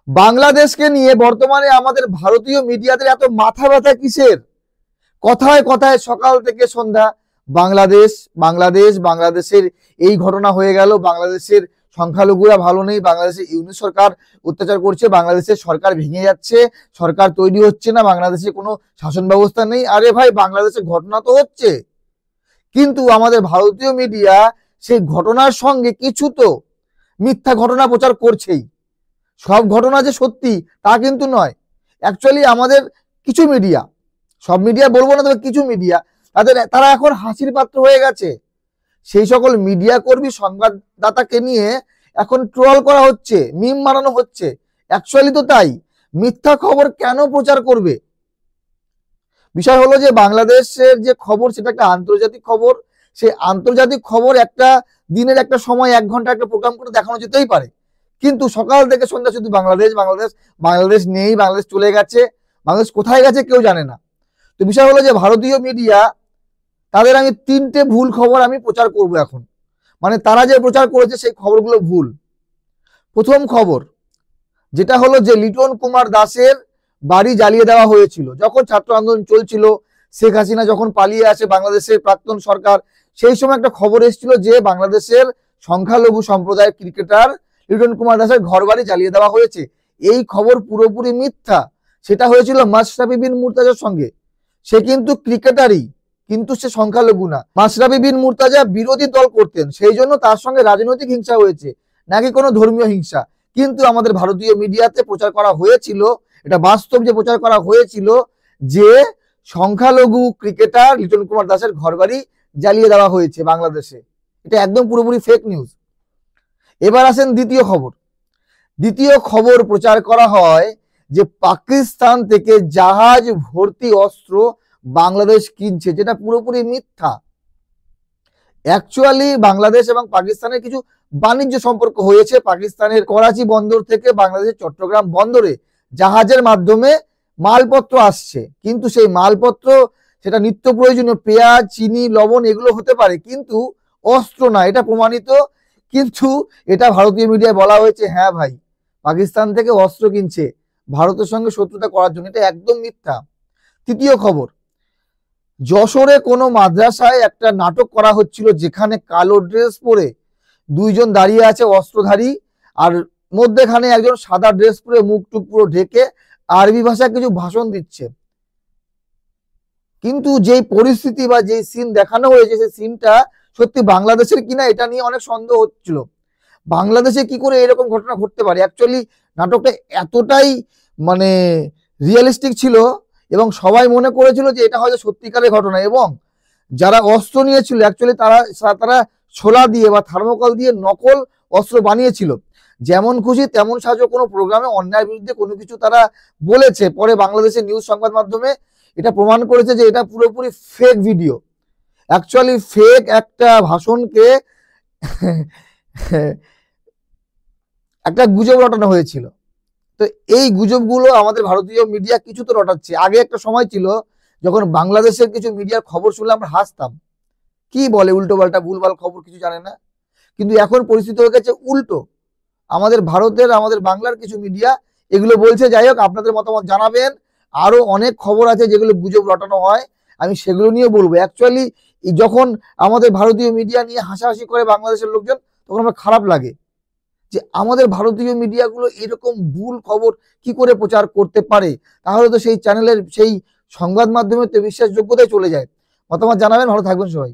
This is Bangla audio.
বাংলাদেশকে নিয়ে বর্তমানে আমাদের ভারতীয় মিডিয়াদের এত মাথা ব্যথা কিসের? কথায় কথায় সকাল থেকে সন্ধ্যা বাংলাদেশ বাংলাদেশ বাংলাদেশের এই ঘটনা হয়ে গেল, বাংলাদেশের সংখ্যালঘুরা ভালো নেই, বাংলাদেশের ইউনিট সরকার অত্যাচার করছে, বাংলাদেশের সরকার ভেঙে যাচ্ছে, সরকার তৈরি হচ্ছে না, বাংলাদেশে কোনো শাসন ব্যবস্থা নেই। আরে ভাই, বাংলাদেশের ঘটনা তো হচ্ছে, কিন্তু আমাদের ভারতীয় মিডিয়া সেই ঘটনার সঙ্গে কিছু তো মিথ্যা ঘটনা প্রচার করছেই। সব ঘটনা যে সত্যি তা কিন্তু নয়। অ্যাকচুয়ালি আমাদের কিছু মিডিয়া, সব মিডিয়া বলবো না, তবে কিছু মিডিয়া তারা এখন হাসির পাত্র হয়ে গেছে। সেই সকল মিডিয়া কর্মী সংবাদদাতাকে নিয়ে এখন ট্রল করা হচ্ছে, মিম বানানো হচ্ছে। অ্যাকচুয়ালি তো তাই। মিথ্যা খবর কেন প্রচার করবে? বিষয় হলো যে বাংলাদেশের যে খবর সেটা একটা আন্তর্জাতিক খবর। সেই আন্তর্জাতিক খবর একটা দিনের একটা সময় 1 ঘন্টা একটা প্রোগ্রাম করে দেখানো যেতেই পারে, কিন্তু সকাল থেকে সন্ধ্যা শুধু বাংলাদেশ বাংলাদেশ বাংলাদেশ নেই, বাংলাদেশ চলে গেছে, বাংলাদেশ কোথায় গেছে কেউ জানে না। তো বিষয় হলো যে ভারতীয় মিডিয়া তাদের আমি 3টে ভুল খবর আমি প্রচার করব এখন, মানে তারা যে প্রচার করেছে সেই খবরগুলো ভুল। প্রথম খবর যেটা হলো যে লিটন কুমার দাসের বাড়ি জ্বালিয়ে দেওয়া হয়েছিল যখন ছাত্র আন্দোলন চলছিল, শেখ হাসিনা যখন পালিয়ে আসে বাংলাদেশের প্রাক্তন সরকার, সেই সময় একটা খবর এসেছিল যে বাংলাদেশের সংখ্যালঘু সম্প্রদায়ের ক্রিকেটার লিটন কুমার দাসের ঘর বাড়ি জ্বালিয়ে দেওয়া হয়েছে। এই খবর পুরোপুরি মিথ্যা। সেটা হয়েছিল মাশরাফি বিন মুর্তজার সঙ্গে। সে কিন্তু ক্রিকেটারই, কিন্তু সে সংখ্যালঘু না। মাশরাফি বিন মুর্তজা বিরোধী দল করতেন, সেই জন্য তার সঙ্গে রাজনৈতিক হিংসা হয়েছে, নাকি কোনো ধর্মীয় হিংসা। কিন্তু আমাদের ভারতীয় মিডিয়াতে প্রচার করা হয়েছিল, এটা বাস্তব যে প্রচার করা হয়েছিল যে সংখ্যালঘু ক্রিকেটার লিটন কুমার দাসের ঘরবাড়ি জ্বালিয়ে দেওয়া হয়েছে বাংলাদেশে। এটা একদম পুরোপুরি ফেক নিউজ। এবার আসেন দ্বিতীয় খবর। দ্বিতীয় খবর প্রচার করা হয় যে পাকিস্তান থেকে জাহাজ ভর্তি অস্ত্র বাংলাদেশ কিনছে, যেটা পুরোপুরি মিথ্যা। অ্যাকচুয়ালি বাংলাদেশ এবং পাকিস্তানের কিছু বাণিজ্য সম্পর্ক হয়েছে। পাকিস্তানের করাচি বন্দর থেকে বাংলাদেশের চট্টগ্রাম বন্দরে জাহাজের মাধ্যমে মালপত্র আসছে, কিন্তু সেই মালপত্র সেটা নিত্য প্রয়োজনীয় পেঁয়াজ, চিনি, লবণ এগুলো হতে পারে, কিন্তু অস্ত্র না, এটা প্রমাণিত। কিন্তু এটা ভারতীয় মিডিয়ায় বলা হয়েছে হ্যাঁ ভাই, পাকিস্তান থেকে অস্ত্র কিনছে ভারতের সঙ্গে শত্রুতা করার জন্য। এটা একদম মিথ্যা। তৃতীয় খবর, যশোরে কোনো মাদ্রাসায় একটা নাটক করা হচ্ছিল যেখানে কালো ড্রেস পরে 2 জন দাঁড়িয়ে আছে অস্ত্রধারী, আর মধ্যেখানে একজন সাদা ড্রেস পরে মুখ টুক পুরো ঢেকে আরবি ভাষায় কিছু ভাষণ দিচ্ছে। কিন্তু যেই পরিস্থিতি বা যেই সিন দেখানো হয়েছে সেই সিনটা সত্যি বাংলাদেশের কিনা এটা নিয়ে অনেক সন্দেহ হচ্ছিল। বাংলাদেশে কি করে এরকম ঘটনা ঘটতে পারে? অ্যাকচুয়ালি নাটকটা এতটাই মানে রিয়েলিস্টিক ছিল এবং সবাই মনে করেছিল যে এটা হয়তো সত্যিকারের ঘটনা, এবং যারা অস্ত্র নিয়েছিল অ্যাকচুয়ালি তারা ছোলা দিয়ে বা থার্মোকল দিয়ে নকল অস্ত্র বানিয়েছিল। যেমন খুশি তেমন সাজো কোনো প্রোগ্রামে অন্যায়ের বিরুদ্ধে কোনো কিছু তারা বলেছে, পরে বাংলাদেশের নিউজ সংবাদ মাধ্যমে এটা প্রমাণ করেছে যে এটা পুরোপুরি ফেক ভিডিও। অ্যাকচুয়ালি ফেক একটা ভাষণকে একটা গুজব রটানো হয়েছিল। তো এই গুজবগুলো আমাদের ভারতীয় মিডিয়া কিছু তো রটাচ্ছে। আগে একটা সময় ছিল যখন বাংলাদেশের কিছু মিডিয়ার খবর শুনলে আমরা হাসতাম, কি বলে উল্টো পাল্টা ভুলভাল খবর, কিছু জানে না। কিন্তু এখন পরিস্থিতি হয়ে গেছে উল্টো। আমাদের ভারতের, আমাদের বাংলার কিছু মিডিয়া এগুলো বলছে। যাই হোক, আপনাদের মতামত জানাবেন। আরো অনেক খবর আছে যেগুলো গুজব রটানো হয়, আমি সেগুলো নিয়ে বলবো। অ্যাকচুয়ালি যখন আমাদের ভারতীয় মিডিয়া নিয়ে হাসাহাসি করে বাংলাদেশের লোকজন, তখন আমার খারাপ লাগে যে আমাদের ভারতীয় মিডিয়াগুলো এরকম ভুল খবর কি করে প্রচার করতে পারে। তাহলে তো সেই চ্যানেলের সেই সংবাদ মাধ্যমের বিশ্বাসযোগ্যতায় চলে যায়। মতামত জানাবেন। ভালো থাকবেন সবাই।